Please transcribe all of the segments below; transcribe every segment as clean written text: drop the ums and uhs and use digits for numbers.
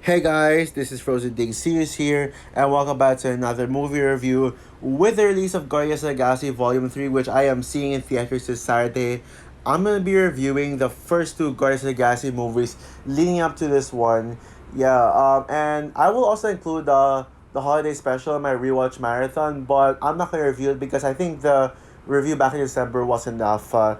Hey guys, this is Frozen Dig Series here, and welcome back to another movie review with the release of Guardians of the Galaxy Volume 3, which I am seeing in theaters this Saturday. I'm gonna be reviewing the first two Guardians of the Galaxy movies leading up to this one. And I will also include the holiday special in my rewatch marathon, but I'm not gonna review it because I think the review back in December was enough. Now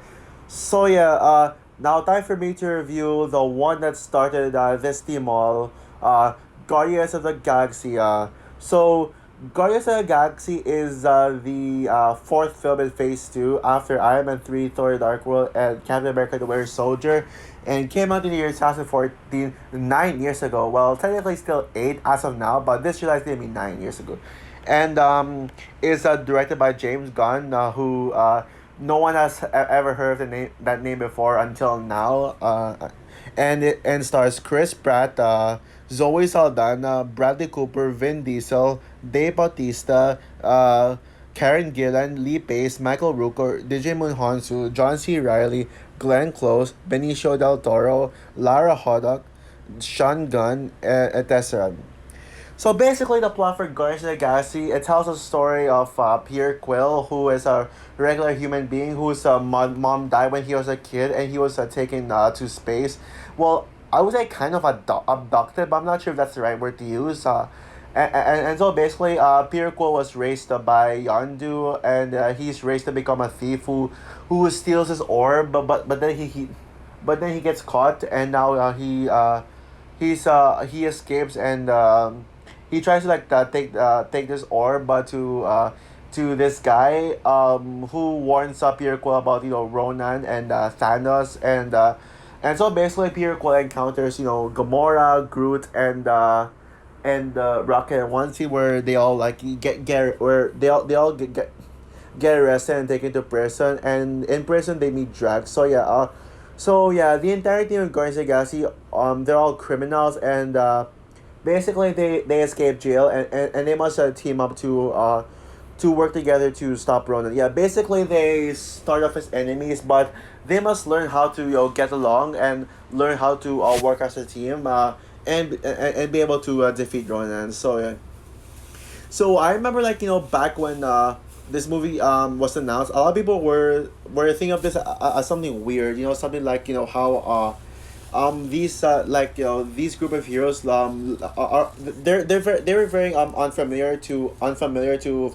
time for me to review the one that started this theme all, uh, Guardians of the Galaxy. Guardians of the Galaxy is the fourth film in Phase 2 after Iron Man 3, Thor The Dark World, and Captain America The Winter Soldier, and came out in the year 2014, 9 years ago. Well, technically still 8 as of now, but this July is going to be 9 years ago. And is directed by James Gunn, who no one has ever heard of that name before until now. And stars Chris Pratt, Zoe Saldana, Bradley Cooper, Vin Diesel, Dave Bautista, Karen Gillan, Lee Pace, Michael Rooker, DJ Moon Honsu, John C. Riley, Glenn Close, Benicio del Toro, Lara Hoddock, Sean Gunn, etc. So basically, the plot for Guardians of the Galaxy, it tells a story of Peter Quill, who is a regular human being whose mom died when he was a kid, and he was taken to space. Well, I would say kind of abducted, but I'm not sure if that's the right word to use. And so basically, Peter Quill was raised by Yondu, and he's raised to become a thief who steals his orb, but then he gets caught, and now he escapes, and he tries to take this orb, but to this guy who warns up Peter Quill about Ronan and Thanos, and so basically Peter Quill encounters Gamora, Groot, and Rocket in one scene where they all like get where they all get arrested and taken to prison, and in prison they meet Drax. The entire team of Guardians of the Galaxy, they're all criminals, and basically they escape jail, and they must team up to work together to stop Ronan. Yeah, basically they start off as enemies, but they must learn how to get along and learn how to work as a team, and be able to defeat Ronan. So I remember, back when this movie was announced, a lot of people were thinking of this as something weird, something like how these group of heroes they were very unfamiliar to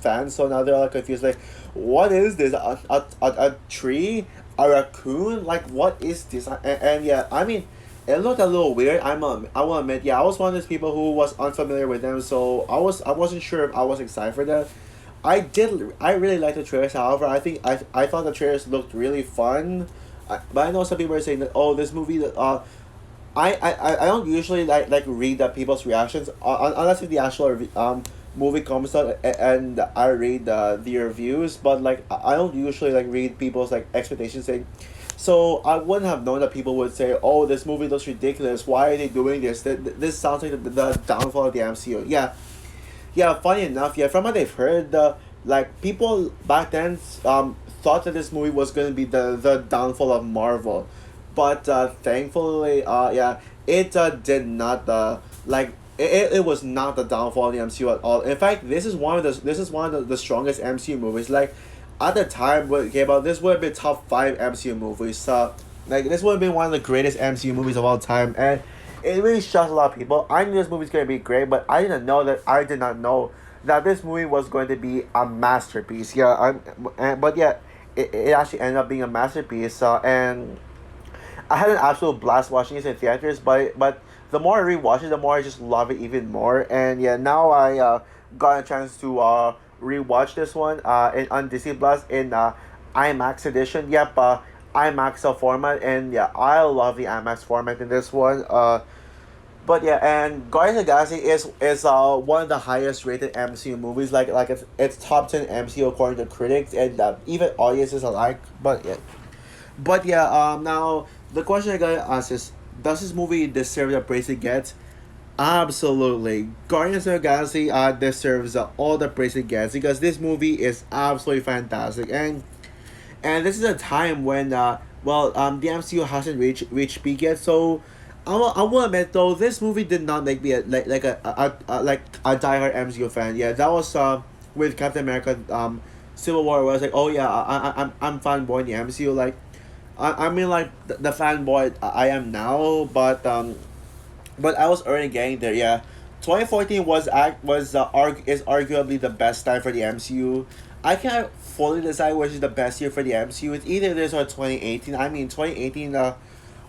fans, so now they're all confused, like, what is this, a tree, a raccoon, like, what is this? And yeah, I mean, it looked a little weird. I will admit, yeah, I was one of those people who was unfamiliar with them, so I wasn't sure if I was excited for that. I really liked the trailers. However, I thought the trailers looked really fun. But I know some people are saying that, oh, this movie, I don't usually like read the people's reactions, unless if the actual movie comes out, and I read the reviews, but like I don't usually like read people's like expectations, saying, so I wouldn't have known that people would say, oh, this movie looks ridiculous, why are they doing this, this sounds like the downfall of the MCU. Yeah, funny enough, yeah, from what they've heard, like, people back then thought that this movie was going to be the downfall of Marvel, but thankfully, yeah, it did not, it was not the downfall of the MCU at all. In fact, this is one of the strongest MCU movies. Like, at the time when it came out, this would have been top five MCU movies. Like, this would have been one of the greatest MCU movies of all time, and it really shocked a lot of people. I knew this movie's gonna be great, but I did not know that this movie was going to be a masterpiece. But yeah, it actually ended up being a masterpiece. And I had an absolute blast watching it in theaters. But the more I rewatch it, the more I just love it even more. And yeah, now I got a chance to rewatch this one on Disney Plus in IMAX edition. Yep, IMAX format, and yeah, I love the IMAX format in this one. But yeah, and Guardians of the Galaxy is one of the highest rated MCU movies. Like it's top 10 MCU according to critics, and even audiences alike. Now the question I gotta ask is, does this movie deserve the praise it gets? Absolutely, Guardians of the Galaxy deserves all the praise it gets, because this movie is absolutely fantastic, and this is a time when the MCU hasn't reached peak yet. So I will admit though, this movie did not make me like a diehard MCU fan. Yeah, that was with Captain America Civil War, where I was like, oh yeah, I'm fanboy in the MCU. Like, I mean like the fanboy I am now, but I was already getting there. Yeah, 2014 is arguably the best time for the MCU. I can't fully decide which is the best year for the MCU. It's either this or 2018. I mean, 2018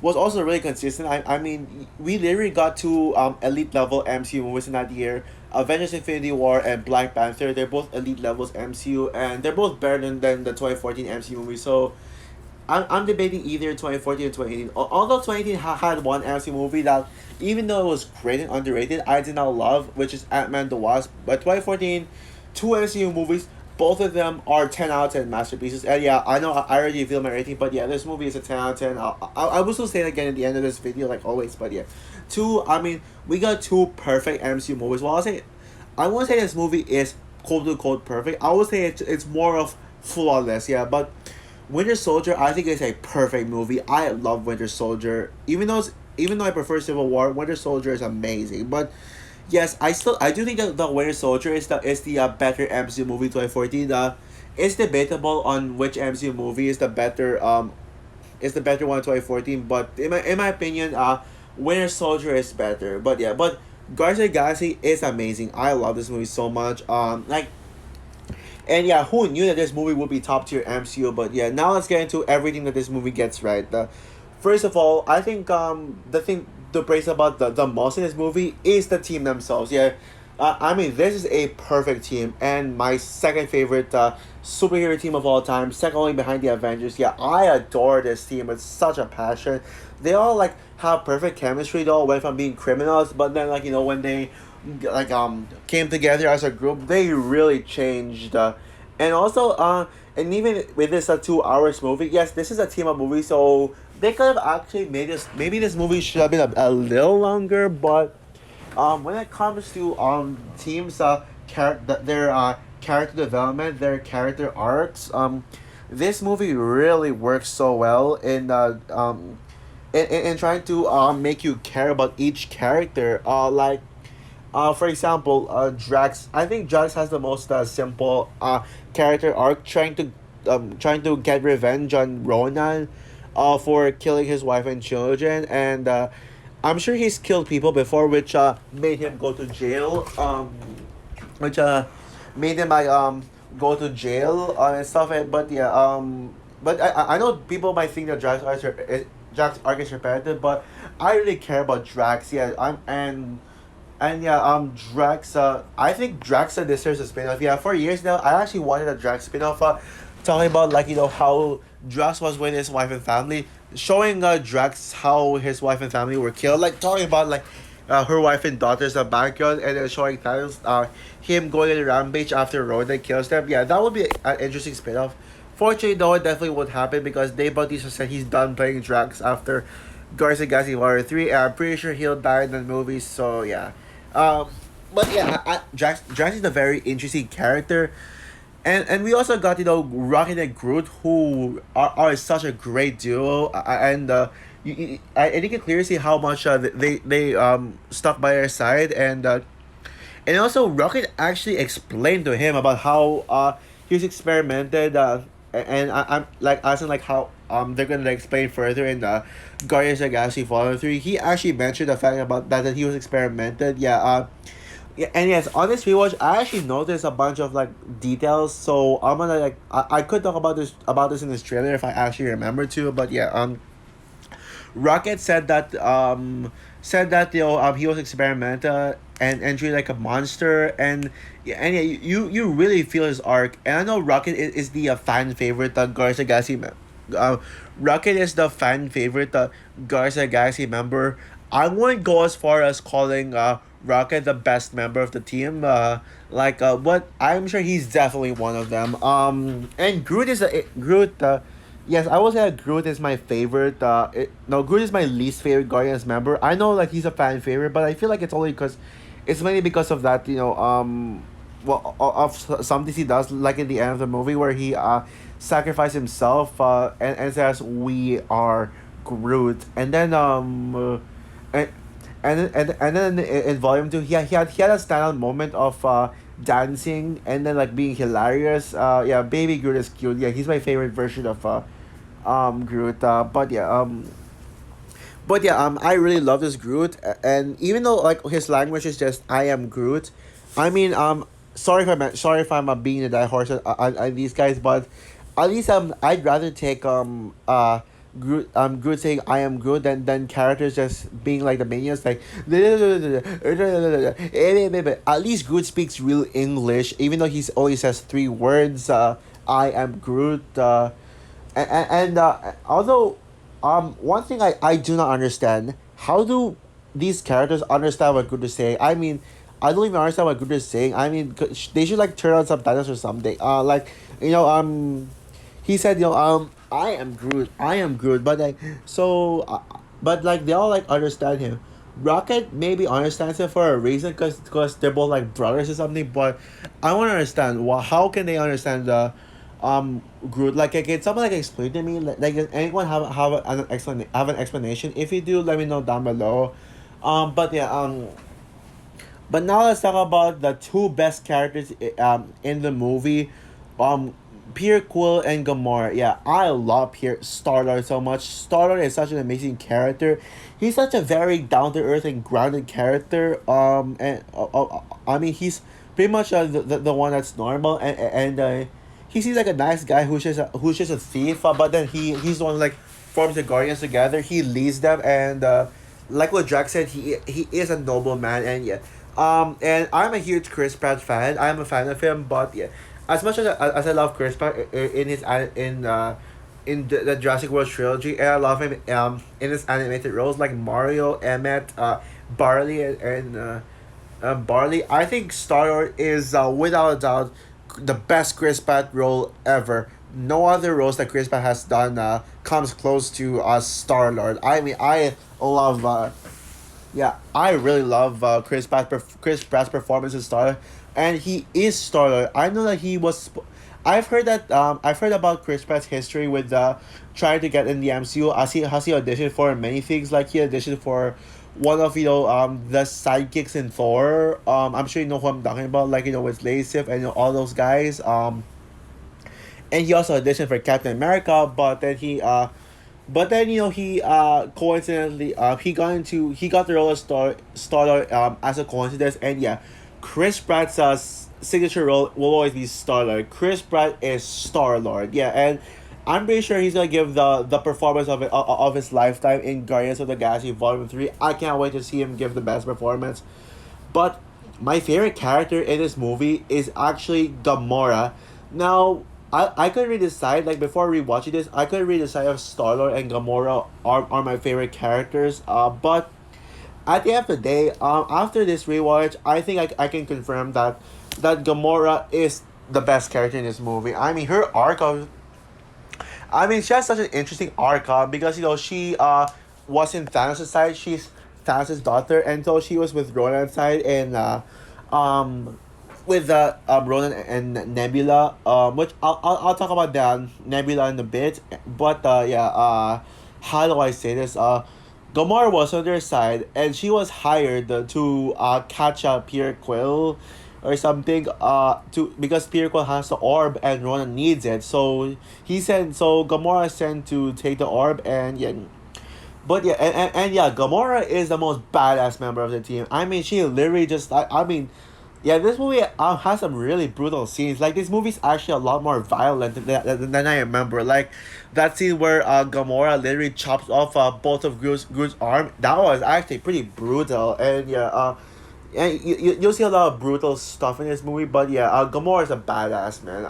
was also really consistent. I mean, we literally got two elite level MCU movies in that year. Avengers Infinity War and Black Panther. They're both elite levels MCU, and they're both better than the 2014 MCU movie. So I'm debating either 2014 or 2018. Although 2018 had one MCU movie that, even though it was great and underrated, I did not love, which is Ant-Man the Wasp. But 2014, two MCU movies, both of them are 10 out of 10 masterpieces. And yeah, I know I already revealed my rating, but yeah, this movie is a 10 out of 10. I will still say it again at the end of this video, like always, but yeah. Two, I mean, we got two perfect MCU movies. Well, I won't say this movie is cold to cold perfect. I would say it's more of flawless, yeah, but Winter Soldier, I think, is a perfect movie. I love Winter Soldier. Even though I prefer Civil War, Winter Soldier is amazing. But yes, I do think that the Winter Soldier is the better MCU movie 2014. It's debatable on which MCU movie is the better one 2014. But in my opinion, Winter Soldier is better. But yeah, but Guardians of the Galaxy is amazing. I love this movie so much. And yeah, who knew that this movie would be top tier MCU? But yeah, now let's get into everything that this movie gets right. First of all, I think the thing to praise about the most in this movie is the team themselves. Yeah, I mean, this is a perfect team, and my second favorite superhero team of all time, second only behind the Avengers. Yeah, I adore this team with such a passion. They all like have perfect chemistry. They all went from being criminals, but then like when they came together as a group, they really changed. And also and even with this 2 hours movie, yes, this is a team up movie, so they could have actually made this. Maybe this movie should have been a little longer, but when it comes to teams their character development, their character arcs, this movie really works so well in trying to make you care about each character. For example, Drax. I think Drax has the most simple character arc, trying to get revenge on Ronan, for killing his wife and children, and I'm sure he's killed people before, which made him go to jail. Which made him go to jail and stuff. But yeah, but I know people might think that Drax arc is repetitive, but I really care about Drax. Yeah, and yeah, Drax. I think Drax deserves a spin off. Yeah, for years now, I actually wanted a Drax spin off. Talking about like how Drax was with his wife and family, showing Drax how his wife and family were killed. Like talking about like her wife and daughter's backyard, and then showing Thanos him going on a rampage after Ronan kills them. Yeah, that would be an interesting spin off. Fortunately, though, it definitely won't happen because Dave Bautista said he's done playing Drax after Guardians of the Galaxy Volume 3, and I'm pretty sure he'll die in the movie, so yeah. Um, but yeah, Drax is a very interesting character. And we also got Rocket and Groot, who are such a great duo, and you can clearly see how much they stuck by their side, and also Rocket actually explained to him about how he was experimented, and I'm like asking like how they're gonna explain further in the Guardians of the Galaxy Volume 3. He actually mentioned the fact about that he was experimented. Yeah, yeah, and yes, on this rewatch, I actually noticed a bunch of like details. So I'm gonna like I could talk about this in this trailer if I actually remember to. But yeah, Rocket said that he was experimental and treated like a monster, and yeah, you really feel his arc. And I know Rocket is the fan favorite Guardians of the Galaxy. Rocket is the fan favorite Guardians of the Galaxy member. I wouldn't go as far as calling Rocket the best member of the team. But I'm sure he's definitely one of them. And Groot. Yes, I would say that Groot is my favorite. No, Groot is my least favorite Guardians member. I know like he's a fan favorite, but I feel like it's mainly because of that. Of something he does, like in the end of the movie where he sacrificed himself, and says we are Groot, and then and then in volume 2 he had a standout moment of dancing and then like being hilarious. Yeah, baby Groot is cute. Yeah, he's my favorite version of Groot. But yeah, I really love this Groot, and even though like his language is just "I am Groot," I mean, sorry if I'm being a die horse on these guys, but at least I'd rather take Groot saying "I am Groot" than characters just being like the minions like at least Groot speaks real English, even though he's only says three words. I am Groot. And although one thing I do not understand, how do these characters understand what Groot is saying? I mean, I don't even understand what Groot is saying. I mean, they should like turn on subtitles or something. Like he said, I am Groot, I am Groot, but like but like they all like understand him. Rocket maybe understands him for a reason, because they're both like brothers or something. But I want to understand how can they understand the Groot? Like, can someone like explain to me? Like does anyone have an explanation? If you do, let me know down below. But yeah, but now let's talk about the two best characters in the movie, um, Peter Quill and Gamora. Yeah, I love Star Lord so much. Star Lord is such an amazing character. He's such a very down to earth and grounded character. I mean, he's pretty much the one that's normal, and he seems like a nice guy who's just a thief. But then he's the one who, like, forms the Guardians together. He leads them, and like what Jack said, he is a noble man, and yeah, and I'm a huge Chris Pratt fan. I'm a fan of him, but yeah, as much as I love Chris Pratt in his in the Jurassic World trilogy, and I love him in his animated roles like Mario, Emmett, Barley, and Barley. I think Star Lord is without a doubt the best Chris Pratt role ever. No other roles that Chris Pratt has done comes close to Star Lord. I mean, I love yeah, I really love Chris Pratt's performance in Star Lord, and he is Star Lord. I know that he was. I've heard about Chris Pratt's history with trying to get in the MCU. He auditioned for many things. Like he auditioned for one of the sidekicks in Thor. I'm sure you know who I'm talking about. Like with Lasif and all those guys. And he also auditioned for Captain America, but then he coincidentally he got the role of Star Lord as a coincidence. And yeah, Chris Pratt's signature role will always be Star Lord. Chris Pratt is Star Lord. Yeah, and I'm pretty sure he's gonna give the performance of his lifetime in Guardians of the Galaxy Volume 3. I can't wait to see him give the best performance. But my favorite character in this movie is actually Gamora. Now, I couldn't really decide, like, before rewatching this, I couldn't really decide if Star Lord and Gamora are my favorite characters. But at the end of the day, after this rewatch, I think I can confirm that Gamora is the best character in this movie. I mean, her arc of I mean, she has such an interesting arc, because she was in Thanos' side. She's Thanos' daughter, and so she was with Ronan's side, and um with Ronan and Nebula. Which I'll talk about that Nebula in a bit. But yeah, how do I say this? Gamora was on their side, and she was hired to catch up Peter Quill or something, to because Peter Quill has the orb and Ronan needs it. So Gamora sent to take the orb, and yeah, but yeah, and yeah, Gamora is the most badass member of the team. I mean, she literally just I mean, yeah, this movie has some really brutal scenes. Like, this movie's actually a lot more violent than I remember. Like, that scene where Gamora literally chops off both of Groot's arm. That was actually pretty brutal. And yeah, you'll see a lot of brutal stuff in this movie. But yeah, Gamora is a badass, man.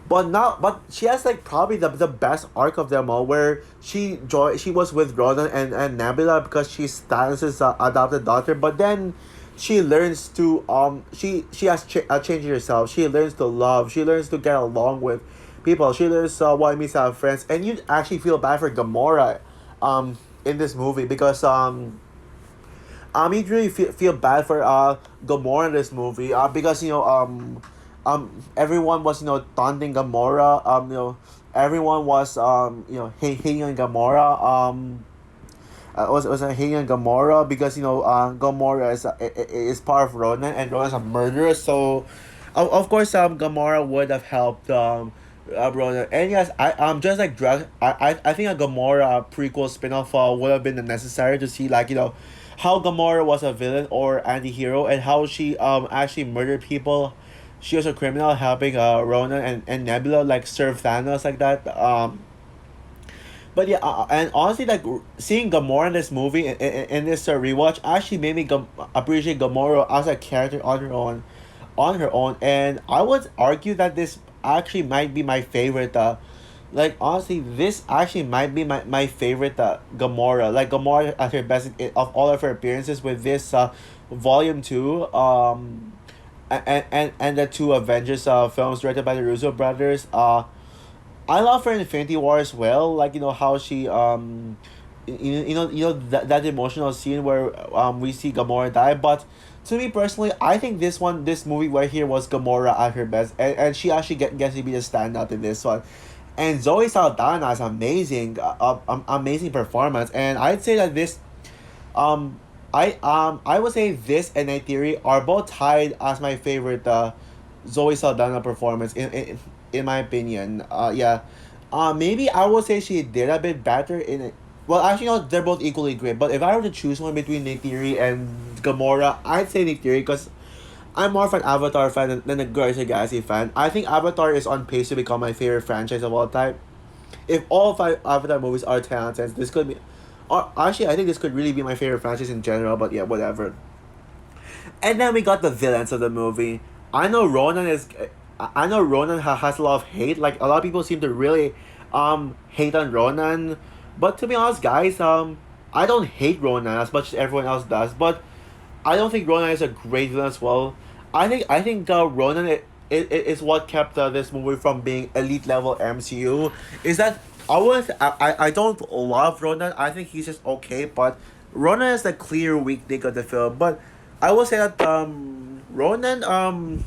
But she has like probably the best arc of them all, where she was with Ronan and Nebula because she's Thanos' adopted daughter. But then she learns to she has changed herself. She learns to love. She learns to get along with people. She learns what it means to have friends. And you actually feel bad for Gamora in this movie, because you really feel bad for Gamora in this movie, because everyone was taunting Gamora. Everyone was hating on Gamora. was hating on Gamora because Gamora is part of Ronan, and Ronan's a murderer. So, of course, Gamora would have helped Ronan. And yes, just like drug, I think a Gamora prequel spin-off would have been necessary to see, like, how Gamora was a villain or anti-hero, and how she actually murdered people. She was a criminal helping Ronan and Nebula like serve Thanos like that. But yeah, and honestly, like seeing Gamora in this movie in this rewatch actually made me appreciate Gamora as a character on her own, and I would argue that this actually might be my favorite. Like honestly, this actually might be my favorite Gamora. Like Gamora at her best of all of her appearances with this volume 2. And the two Avengers films directed by the Russo brothers. I love her in Infinity War as well. Like how she that emotional scene where we see Gamora die. But to me personally, I think this movie right here was Gamora at her best, and she actually gets to be the standout in this one. And Zoe Saldana's amazing, amazing performance, and I'd say that this I would say this and Night Theory are both tied as my favorite Zoe Saldana performance in my opinion. Yeah. Maybe I would say she did a bit better in it. Well, actually, no, they're both equally great. But if I were to choose one between Nick Fury and Gamora, I'd say Nick Fury because I'm more of an Avatar fan than a Guardians of the Galaxy fan. I think Avatar is on pace to become my favorite franchise of all time. If all five Avatar movies are 10 out of 10, this could be. Or actually, I think this could really be my favorite franchise in general. But yeah, whatever. And then we got the villains of the movie. I know Ronan is. I know Ronan has a lot of hate. Like a lot of people seem to really, hate on Ronan, but to be honest, guys, I don't hate Ronan as much as everyone else does. But I don't think Ronan is a great villain as well. I think Ronan is what kept this movie from being elite level MCU. Is that I don't love Ronan. I think he's just okay, but Ronan is the clear weak link of the film. But I will say that Ronan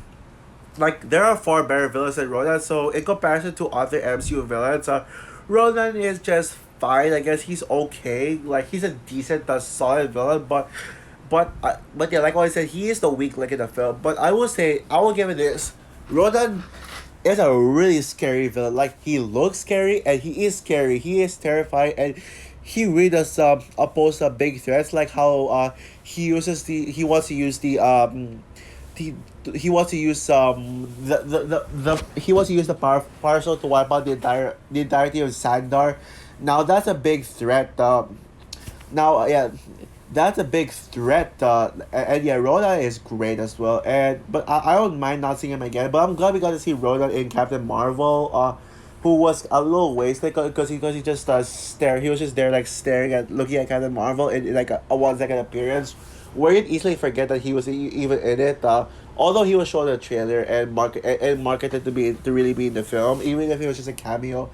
like there are far better villains than Ronan. So in comparison to other MCU villains, Ronan is just fine. I guess he's okay. Like he's a decent, solid villain, but yeah, like what I said, he is the weak link in the film. But I will say I will give it this. Ronan is a really scary villain. Like he looks scary and he is scary. He is terrifying and he really does oppose big threats like how he wants to use the he wants to use he wants to use the parcel to wipe out the entirety of Sandar. Now that's a big threat. Yeah, that's a big threat. And yeah, Rhoda is great as well. But I don't mind not seeing him again. But I'm glad we got to see Rhoda in Captain Marvel. Who was a little wasted because he just stare. He was just there like staring at looking at Captain Marvel in like a 1 second appearance, where you'd easily forget that he was even in it. Although he was shown in the trailer and marketed to really be in the film, even if it was just a cameo.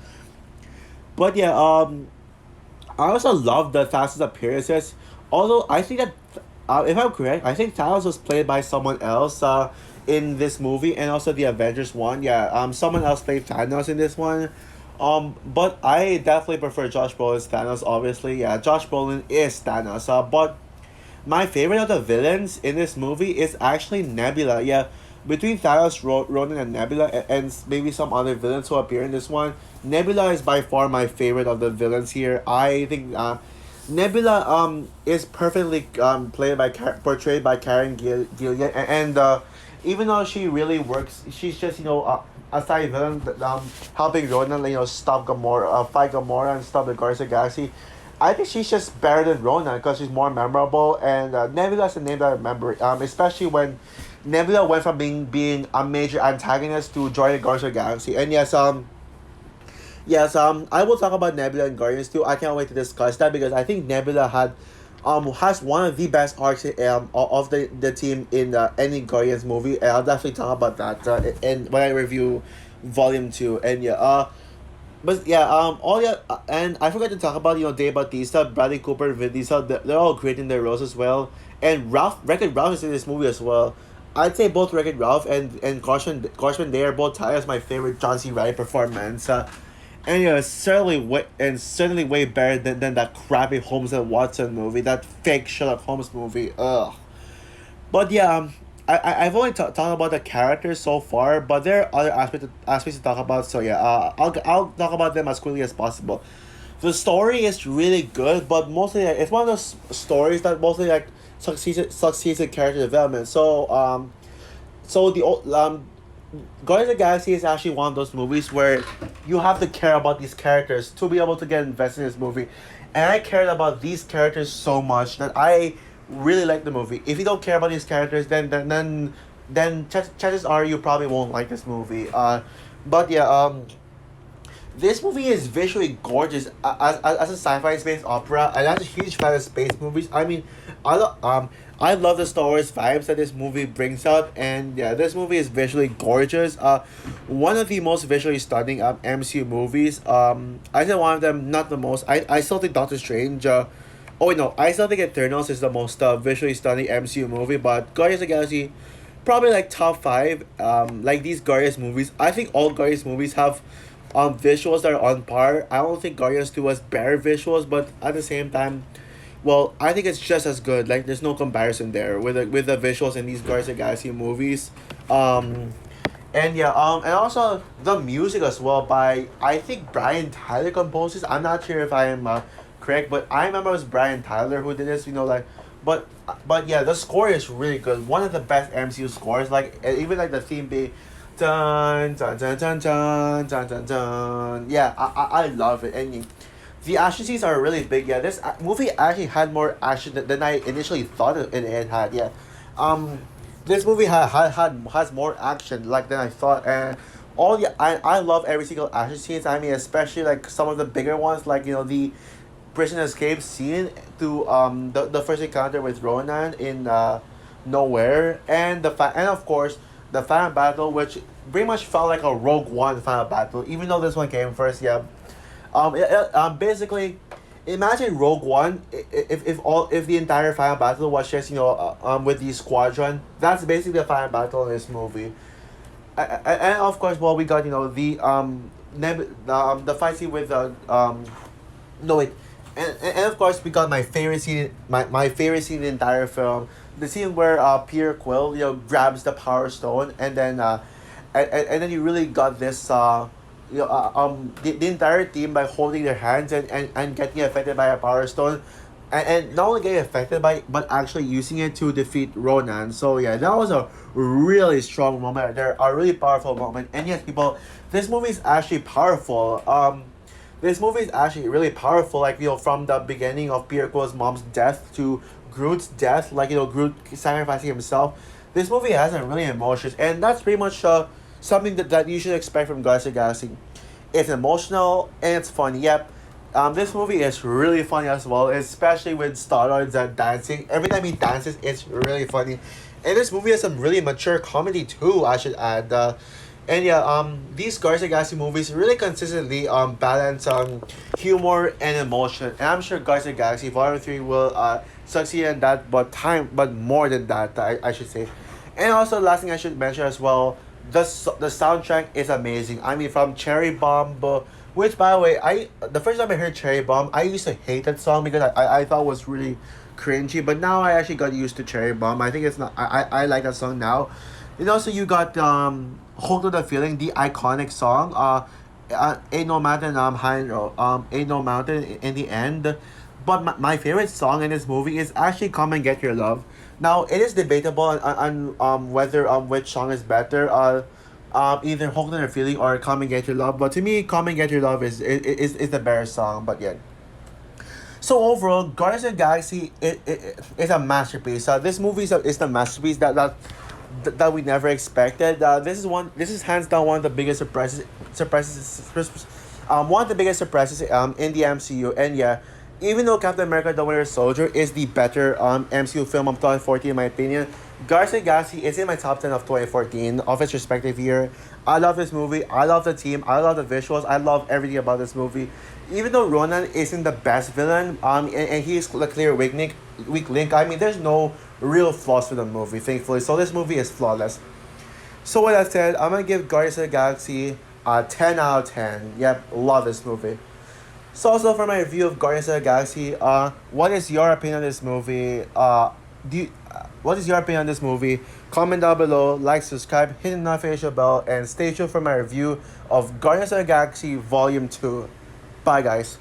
But yeah, I also love the Thanos' appearances. Although I think that, if I'm correct, I think Thanos was played by someone else. In this movie and also the Avengers one. Yeah. Someone else played Thanos in this one. But I definitely prefer Josh Brolin's Thanos. Obviously, yeah. Josh Brolin is Thanos. But my favorite of the villains in this movie is actually Nebula. Yeah. Between Thanos, Ronan, and Nebula, and maybe some other villains who appear in this one, Nebula is by far my favorite of the villains here. I think Nebula is perfectly portrayed by Karen Gillian, and even though she really works, she's just a side villain helping Ronan stop Gamora, fight Gamora and stop the Guardians of the Galaxy. I think she's just better than Ronan because she's more memorable, and Nebula's the name that I remember. Especially when Nebula went from being a major antagonist to joining Guardians of the Galaxy. And yes, I will talk about Nebula and Guardians too. I can't wait to discuss that because I think Nebula has one of the best arcs of the team in any Guardians movie, and I'll definitely talk about that and when I review Volume 2. And yeah, but yeah, and I forgot to talk about Dave Bautista, Bradley Cooper, Vin Diesel. They're all great in their roles as well, and Wreck-It Ralph is in this movie as well. I'd say both Wreck-It Ralph and Caution, they are both tied as my favorite John C. Reilly performance. And certainly way better than that crappy Holmes and Watson movie, that fake Sherlock Holmes movie. Ugh. But yeah, I've only talked about the characters so far, but there are other aspects to talk about. So yeah, I'll talk about them as quickly as possible. The story is really good, but mostly it's one of those stories that mostly like succeeds in character development. So Guardians of the Galaxy is actually one of those movies where you have to care about these characters to be able to get invested in this movie. And I cared about these characters so much that I really like the movie. If you don't care about these characters, then chances are you probably won't like this movie. But yeah, this movie is visually gorgeous as a sci-fi space opera, and I'm a huge fan of space movies. I mean, I love the Star Wars vibes that this movie brings out, and yeah, this movie is visually gorgeous. One of the most visually stunning MCU movies. I said one of them, not the most. I still think Doctor Strange. Oh wait, no, I still think Eternals is the most visually stunning MCU movie, but Guardians of the Galaxy, probably like top five. Like these Guardians movies, I think all Guardians movies have visuals that are on par. I don't think Guardians 2 has better visuals, but at the same time, well, I think it's just as good. Like there's no comparison there with the visuals in these Guardians of the Galaxy movies. Um and yeah, and also the music as well by I think Brian Tyler composes. I'm not sure if I am correct, but I remember it was Brian Tyler who did this. But yeah, the score is really good. One of the best MCU scores. Like even like the theme being dun dun dun dun dun dun dun dun. Yeah, I love it. And the action scenes are really big. Yeah, this movie actually had more action than I initially thought it had. Yeah, um, this movie has more action like than I thought, and I love every single action scenes. I mean, especially like some of the bigger ones, like the prison escape scene to the first encounter with Ronan in nowhere, and and of course the final battle, which pretty much felt like a Rogue One final battle, even though this one came first. Yeah, basically, imagine Rogue One if the entire final battle was just with the squadron. That's basically the final battle in this movie. And of course, well, we got the fight scene with no wait, and of course we got my favorite scene in the entire film, the scene where Peter Quill grabs the Power Stone, and then and then you really got this the entire team by holding their hands and getting affected by a Power Stone, and not only getting affected by it, but actually using it to defeat Ronan. So yeah, that was a really strong moment there, a really powerful moment. And yes, people, this movie is actually powerful. This movie is actually really powerful. Like from the beginning of Peter Quill's mom's death to Groot's death, like Groot sacrificing himself. This movie has some really emotions, and that's pretty much something that you should expect from Guardians of the Galaxy. It's emotional and it's funny. Yep. This movie is really funny as well, especially with Star-Lord's dancing. Every time he dances, it's really funny. And this movie has some really mature comedy too, I should add. And yeah, these Guardians of the Galaxy movies really consistently balance humor and emotion. And I'm sure Guardians of the Galaxy Volume 3 will succeed in that, but more than that, I should say. And also, last thing I should mention as well, the soundtrack is amazing. I mean, from Cherry Bomb, which by the way, the first time I heard Cherry Bomb, I used to hate that song because I thought it was really cringy. But now I actually got used to Cherry Bomb. I think it's not. I like that song now. And also you got Hold to the Feeling, the iconic song. Ain't No Mountain High Ain't No Mountain in the end. But my favorite song in this movie is actually Come and Get Your Love. Now it is debatable on whether which song is better. Either Hold to the Feeling or Come and Get Your Love. But to me, Come and Get Your Love is the better song. But yeah. So overall, Guardians of the Galaxy is a masterpiece. This movie is the masterpiece that we never expected. This is hands down one of the biggest one of the biggest surprises in the MCU. And yeah, even though Captain America: The Winter Soldier is the better MCU film of 2014 in my opinion, Guardians of the Galaxy is in my top 10 of 2014 of its respective year. I love this movie. I love the team. I love the visuals. I love everything about this movie. Even though Ronan isn't the best villain, and he's the clear weak link. I mean, there's no real flaws for the movie, thankfully. So this movie is flawless. So with that said, I'm gonna give Guardians of the Galaxy 10 out of 10. Yep, love this movie. So also for my review of Guardians of the Galaxy, what is your opinion on this movie? What is your opinion on this movie? Comment down below, like, subscribe, hit the notification bell, and stay tuned for my review of Guardians of the Galaxy Volume 2. Bye guys.